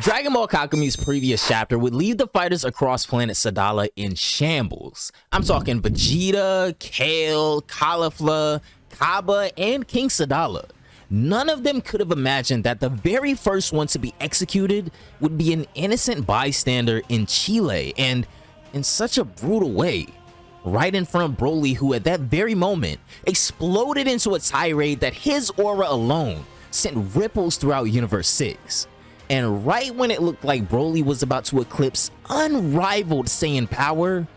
Dragon Ball Kakumei's previous chapter would leave the fighters across planet Sadala in shambles. I'm talking Vegeta, Kale, Caulifla, Kaba, and King Sadala. None of them could have imagined that the very first one to be executed would be an innocent bystander in Cheelai, and in such a brutal way. Right in front of Brolys, who at that very moment exploded into a tirade that his aura alone sent ripples throughout Universe 6. And right when it looked like Brolys was about to eclipse unrivaled Saiyan power,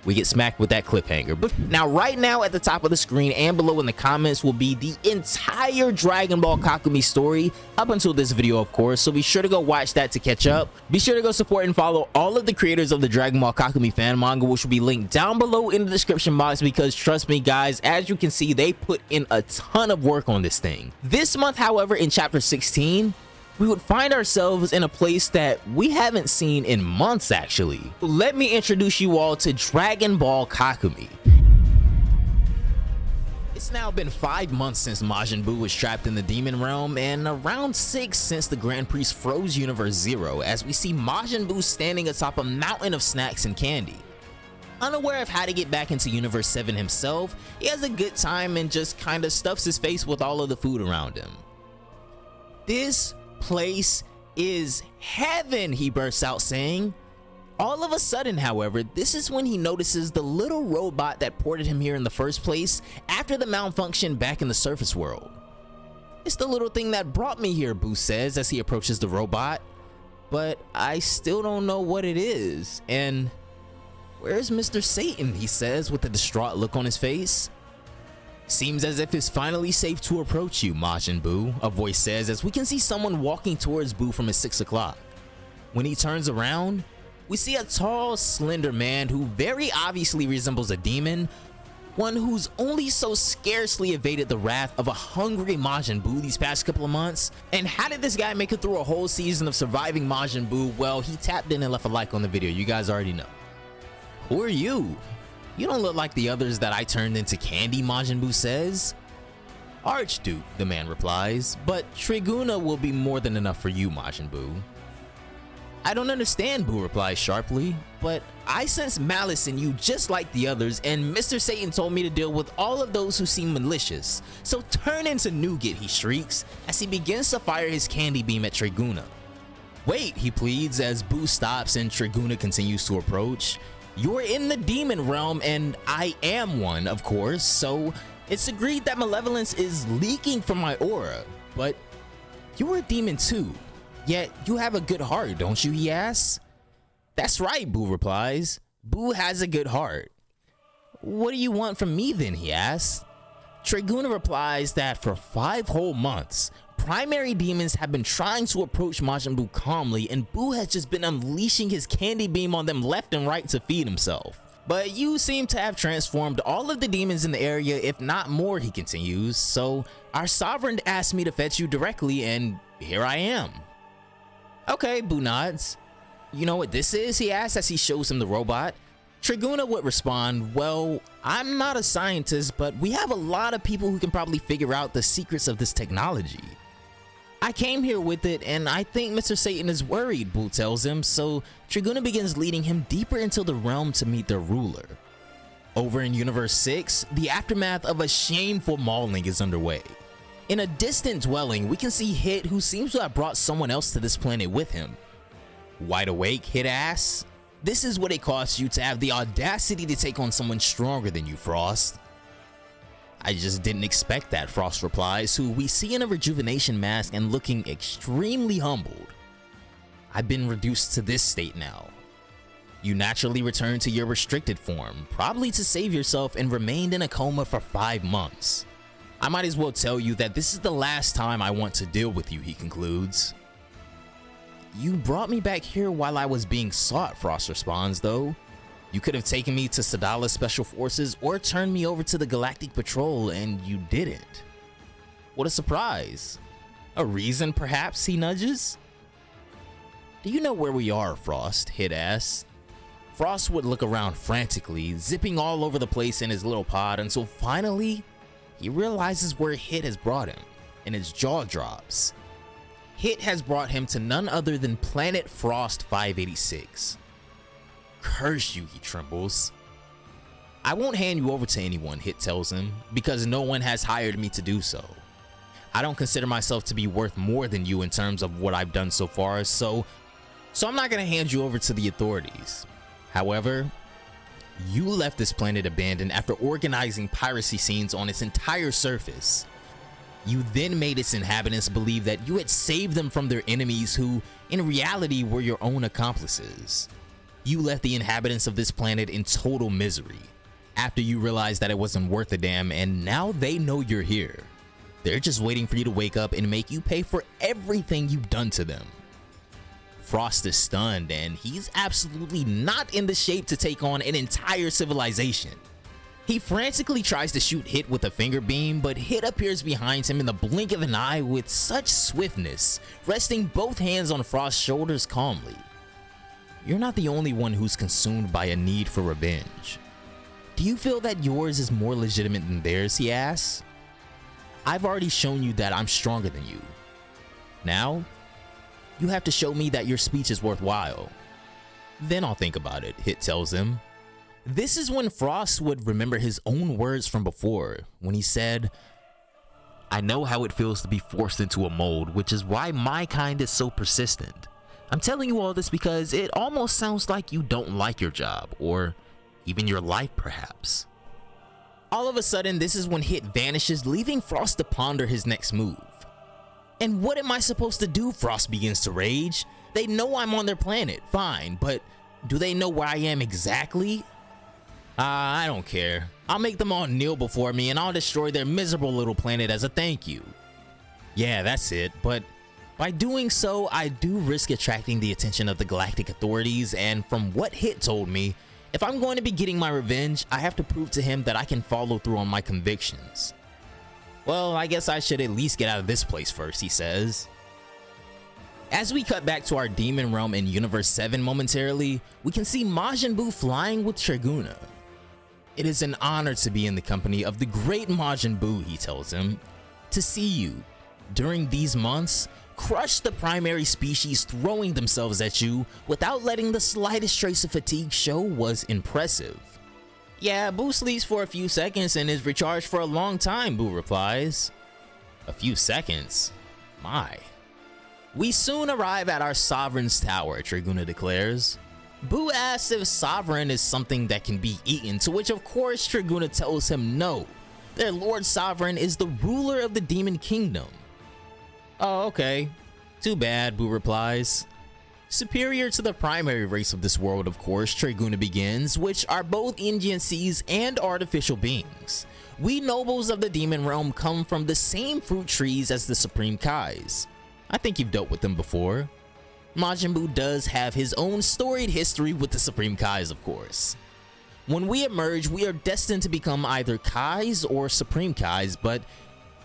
we get smacked with that cliffhanger. But now, right now at the top of the screen and below in the comments will be the entire Dragon Ball Kakumei story up until this video, of course, so be sure to go watch that to catch up. Be sure to go support and follow all of the creators of the Dragon Ball Kakumei fan manga, which will be linked down below in the description box, because trust me guys, as you can see, they put in a ton of work on this thing. This month, however, in chapter 16, we would find ourselves in a place that we haven't seen in months, actually. Let me introduce you all to Dragon Ball Kakumei. It's now been 5 months since Majin Buu was trapped in the Demon Realm, and around 6 since the Grand Priest froze Universe 0, as we see Majin Buu standing atop a mountain of snacks and candy. Unaware of how to get back into Universe 7 himself, he has a good time and just kinda stuffs his face with all of the food around him. "This place is heaven," he bursts out saying. All of a sudden, however, this is when he notices the little robot that ported him here in the first place after the malfunction back in the surface world. "It's the little thing that brought me here," Buu says as he approaches the robot, "but I still don't know what it is. And where's Mr. Satan?" he says with a distraught look on his face. "Seems as if it's finally safe to approach you, Majin Buu," a voice says as we can see someone walking towards Buu from his 6 o'clock. When he turns around, we see a tall, slender man who very obviously resembles a demon, one who's only so scarcely evaded the wrath of a hungry Majin Buu these past couple of months. And how did this guy make it through a whole season of surviving Majin Buu? Well, he tapped in and left a like on the video. You guys already know. "Who are you? You don't look like the others that I turned into candy," Majin Buu says. "Archduke," the man replies, "but Triguna will be more than enough for you, Majin Buu." "I don't understand," Buu replies sharply, "but I sense malice in you just like the others, and Mr. Satan told me to deal with all of those who seem malicious. So turn into nougat," he shrieks as he begins to fire his candy beam at Triguna. "Wait," he pleads as Buu stops and Triguna continues to approach. "You're in the demon realm and I am one, of course, so it's agreed that malevolence is leaking from my aura. But you're a demon too, yet you have a good heart, don't you?" he asks. "That's right," Buu replies. "Buu has a good heart." "What do you want from me then?" he asks. Triguna replies that for 5 whole months, primary demons have been trying to approach Majin Buu calmly, and Buu has just been unleashing his candy beam on them left and right to feed himself. "But you seem to have transformed all of the demons in the area, if not more," he continues, "so our sovereign asked me to fetch you directly, and here I am." "Okay," Buu nods. "You know what this is?" he asks as he shows him the robot. Triguna would respond, "Well, I'm not a scientist, but we have a lot of people who can probably figure out the secrets of this technology. I came here with it, and I think Mr. Satan is worried," Buu tells him, so Triguna begins leading him deeper into the realm to meet their ruler. Over in Universe 6, the aftermath of a shameful mauling is underway. In a distant dwelling, we can see Hit, who seems to have brought someone else to this planet with him. "Wide awake?" Hit asks. "This is what it costs you to have the audacity to take on someone stronger than you, Frost." "I just didn't expect that," Frost replies, who we see in a rejuvenation mask and looking extremely humbled. "I've been reduced to this state now." "You naturally returned to your restricted form, probably to save yourself, and remained in a coma for 5 months. I might as well tell you that this is the last time I want to deal with you," he concludes. "You brought me back here while I was being sought," Frost responds, though. "You could have taken me to Sadala's Special Forces or turned me over to the Galactic Patrol, and you didn't. What a surprise. A reason, perhaps?" he nudges. "Do you know where we are, Frost?" Hit asks. Frost would look around frantically, zipping all over the place in his little pod, until finally he realizes where Hit has brought him, and his jaw drops. Hit has brought him to none other than Planet Frost 586. Curse you, he trembles. I won't hand you over to anyone, Hit tells him, because no one has hired me to do so. I don't consider myself to be worth more than you in terms of what I've done so far, so I'm not gonna hand you over to the authorities. However, you left this planet abandoned after organizing piracy scenes on its entire surface. You then made its inhabitants believe that you had saved them from their enemies who, in reality, were your own accomplices. You left the inhabitants of this planet in total misery after you realized that it wasn't worth a damn, and now they know you're here. They're just waiting for you to wake up and make you pay for everything you've done to them. Frost is stunned, and he's absolutely not in the shape to take on an entire civilization. He frantically tries to shoot Hit with a finger beam, but Hit appears behind him in the blink of an eye with such swiftness, resting both hands on Frost's shoulders calmly. You're not the only one who's consumed by a need for revenge. Do you feel that yours is more legitimate than theirs, he asks. I've already shown you that I'm stronger than you. Now, you have to show me that your speech is worthwhile. Then I'll think about it, Hit tells him. This is when Frost would remember his own words from before, when he said, I know how it feels to be forced into a mold, which is why my kind is so persistent. I'm telling you all this because it almost sounds like you don't like your job, or even your life perhaps. All of a sudden, this is when Hit vanishes, leaving Frost to ponder his next move. And what am I supposed to do? Frost begins to rage. They know I'm on their planet, fine, but do they know where I am exactly? I don't care. I'll make them all kneel before me and I'll destroy their miserable little planet as a thank you. Yeah, that's it, but by doing so, I do risk attracting the attention of the galactic authorities, and from what Hit told me, if I'm going to be getting my revenge, I have to prove to him that I can follow through on my convictions. Well, I guess I should at least get out of this place first, he says. As we cut back to our Demon Realm in Universe 7 momentarily, we can see Majin Buu flying with Triguna. It is an honor to be in the company of the great Majin Buu, he tells him. To see you, during these months, crush the primary species throwing themselves at you without letting the slightest trace of fatigue show was impressive. Yeah, Buu sleeps for a few seconds and is recharged for a long time, Buu replies. A few seconds? My. We soon arrive at our Sovereign's Tower, Triguna declares. Buu asks if Sovereign is something that can be eaten, to which of course Triguna tells him no. Their Lord Sovereign is the ruler of the Demon Kingdom. Oh, okay. Too bad, Buu replies. Superior to the primary race of this world, of course, Triguna begins, which are both Indian-Seas and artificial beings. We nobles of the Demon Realm come from the same fruit trees as the Supreme Kais. I think you've dealt with them before. Majin Buu does have his own storied history with the Supreme Kais, of course. When we emerge, we are destined to become either Kais or Supreme Kais, but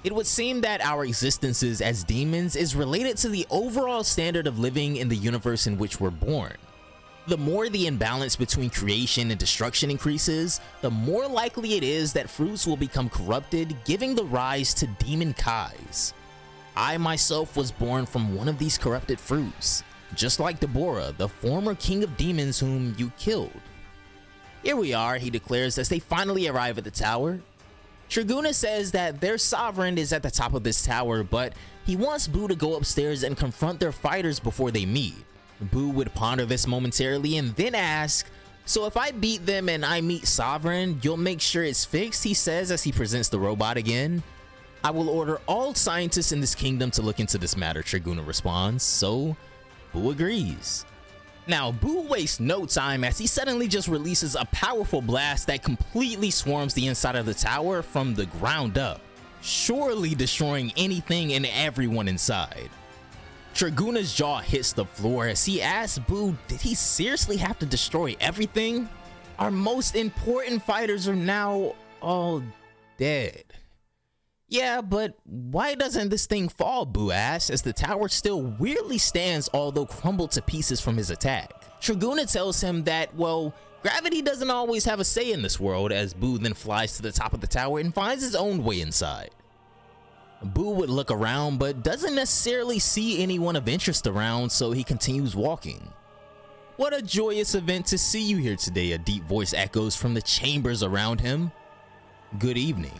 it would seem that our existences as demons is related to the overall standard of living in the universe in which we're born. The more the imbalance between creation and destruction increases, the more likely it is that fruits will become corrupted, giving the rise to demon Kais. I myself was born from one of these corrupted fruits, just like Deborah, the former king of demons whom you killed. Here we are, he declares as they finally arrive at the tower. Triguna says that their sovereign is at the top of this tower, but he wants Buu to go upstairs and confront their fighters before they meet. Buu would ponder this momentarily and then ask, so if I beat them and I meet Sovereign, you'll make sure it's fixed, he says as he presents the robot again. I will order all scientists in this kingdom to look into this matter, Triguna responds, so Buu agrees. Now, Buu wastes no time as he suddenly just releases a powerful blast that completely swarms the inside of the tower from the ground up, surely destroying anything and everyone inside. Triguna's jaw hits the floor as he asks Buu, did he seriously have to destroy everything? Our most important fighters are now all dead. Yeah, but why doesn't this thing fall, Buu asks, as the tower still weirdly stands although crumbled to pieces from his attack. Triguna tells him that, well, gravity doesn't always have a say in this world, as Buu then flies to the top of the tower and finds his own way inside. Boo would look around but doesn't necessarily see anyone of interest around, so he continues walking. "What a joyous event to see you here today," a deep voice echoes from the chambers around him. "Good evening,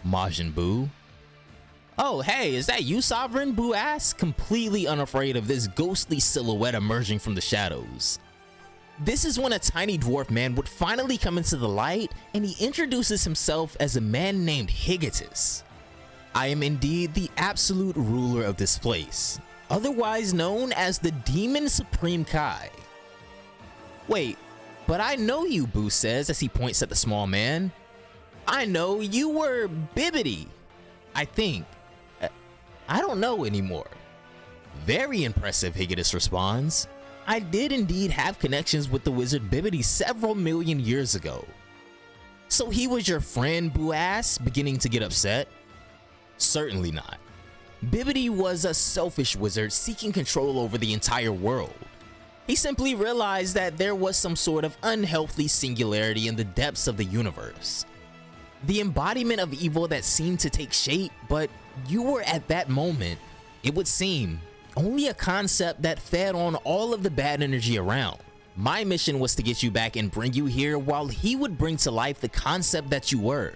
Majin Buu." "Oh, hey, is that you, Sovereign?" Boo asks, completely unafraid of this ghostly silhouette emerging from the shadows. This is when a tiny dwarf man would finally come into the light, and he introduces himself as a man named Higatus. "I am indeed the absolute ruler of this place, otherwise known as the Demon Supreme Kai." "Wait, but I know you," Boo says as he points at the small man. "I know you were Bibbidi, I think. I don't know anymore." "Very impressive," Higatus responds. "I did indeed have connections with the wizard Bibbidi several million years ago." "So he was your friend?" Boo asks, beginning to get upset. "Certainly not. Bibbidi was a selfish wizard seeking control over the entire world. He simply realized that there was some sort of unhealthy singularity in the depths of the universe. The embodiment of evil that seemed to take shape, but you were at that moment, it would seem, only a concept that fed on all of the bad energy around. My mission was to get you back and bring you here, while he would bring to life the concept that you were.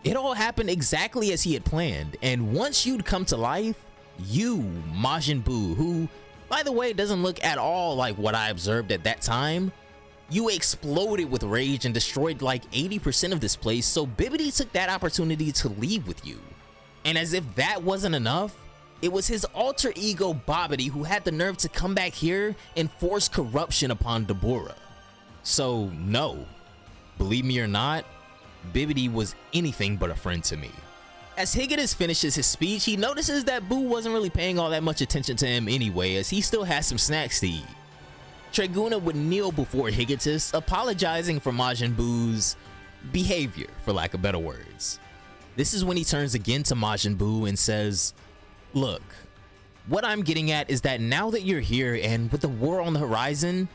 It all happened exactly as he had planned, and once you'd come to life, you, Majin Buu, who, by the way, doesn't look at all like what I observed at that time, you exploded with rage and destroyed like 80% of this place, so Bibbidi took that opportunity to leave with you. And as if that wasn't enough, it was his alter ego Bobbidi who had the nerve to come back here and force corruption upon Dabura. So no, believe me or not, Bibbidi was anything but a friend to me." As Higatus finishes his speech, he notices that Boo wasn't really paying all that much attention to him anyway, as he still has some snacks to eat. Triguna would kneel before Higatus, apologizing for Majin Buu's behavior, for lack of better words. This is when he turns again to Majin Buu and says, "Look, what I'm getting at is that now that you're here and with the war on the horizon,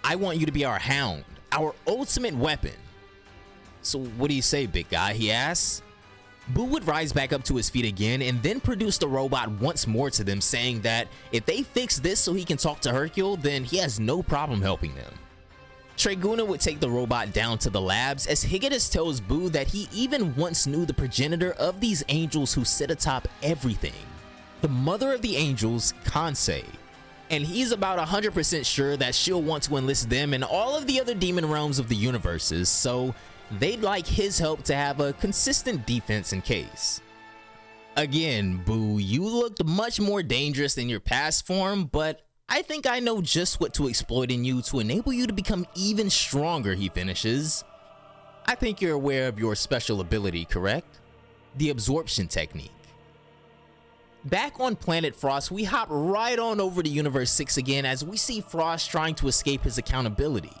I want you to be our hound, our ultimate weapon." "So what do you say, big guy?" he asks. Boo would rise back up to his feet again and then produce the robot once more to them, saying that if they fix this so he can talk to Hercule, then he has no problem helping them. Triguna would take the robot down to the labs, as Higatus tells Boo that he even once knew the progenitor of these angels who sit atop everything, the mother of the angels, Kansei. And he's about 100% sure that she'll want to enlist them and all of the other demon realms of the universes, so they'd like his help to have a consistent defense in case. Again, Boo, you looked much more dangerous than your past form, but I think I know just what to exploit in you to enable you to become even stronger, he finishes. "I think you're aware of your special ability, correct? The absorption technique." Back on planet Frost, we hop right on over to Universe 6 again as we see Frost trying to escape his accountability.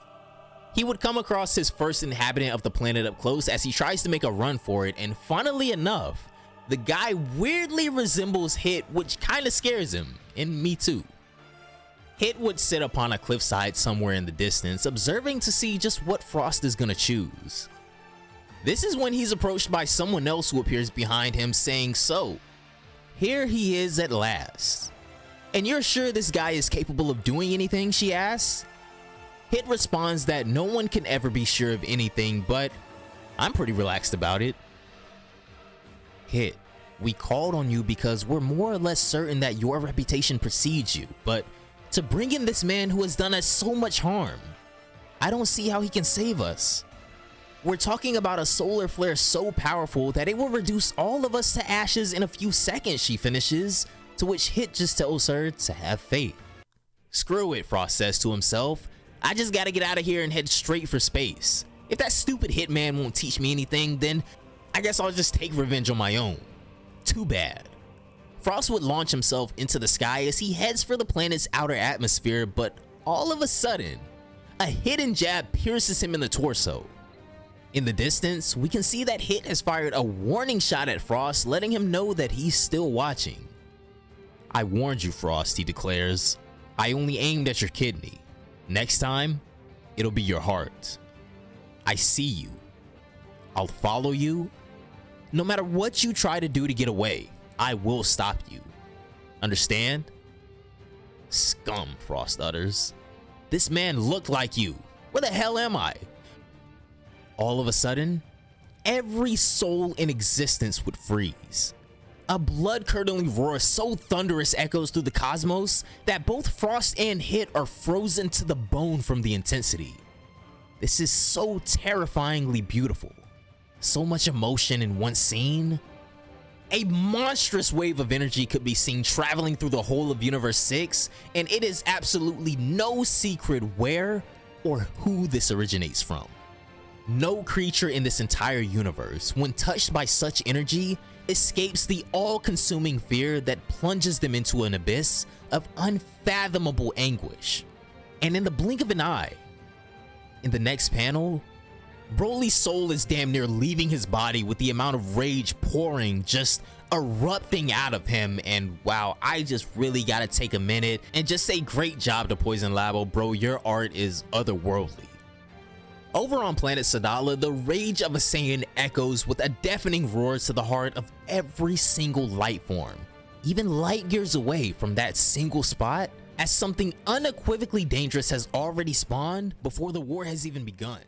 He would come across his first inhabitant of the planet up close as he tries to make a run for it, and funnily enough, the guy weirdly resembles Hit, which kinda scares him, and me too. Hit would sit upon a cliffside somewhere in the distance, observing to see just what Frost is gonna choose. This is when he's approached by someone else who appears behind him, saying, "So, here he is at last. And you're sure this guy is capable of doing anything?" she asks. Hit responds that no one can ever be sure of anything, but I'm pretty relaxed about it. "Hit, we called on you because we're more or less certain that your reputation precedes you, but to bring in this man who has done us so much harm, I don't see how he can save us. We're talking about a solar flare so powerful that it will reduce all of us to ashes in a few seconds," she finishes, to which Hit just tells her to have faith. "Screw it," Frost says to himself. "I just gotta get out of here and head straight for space. If that stupid Hitman won't teach me anything, then I guess I'll just take revenge on my own. Too bad." Frost would launch himself into the sky as he heads for the planet's outer atmosphere, but all of a sudden, a hidden jab pierces him in the torso. In the distance, we can see that Hit has fired a warning shot at Frost, letting him know that he's still watching. "I warned you, Frost," he declares. "I only aimed at your kidney. Next time, it'll be your heart. I see you. I'll follow you, no matter what you try to do to get away. I will stop you. Understand? Scum, Frost utters. This man looked like you. Where the hell am I? All of a sudden, every soul in existence would freeze. A blood-curdling roar so thunderous echoes through the cosmos that both Frost and Hit are frozen to the bone from the intensity. This is so terrifyingly beautiful. So much emotion in one scene. A monstrous wave of energy could be seen traveling through the whole of Universe 6, and it is absolutely no secret where or who this originates from. No creature in this entire universe, when touched by such energy, escapes the all-consuming fear that plunges them into an abyss of unfathomable anguish. And in the blink of an eye, in the next panel, Broly's soul is damn near leaving his body with the amount of rage pouring, just erupting out of him. And wow, I just really gotta take a minute and just say great job to Poison Labo, bro. Your art is otherworldly. Over on planet Sadala, the rage of a Saiyan echoes with a deafening roar to the heart of every single life form, even light years away from that single spot, as something unequivocally dangerous has already spawned before the war has even begun.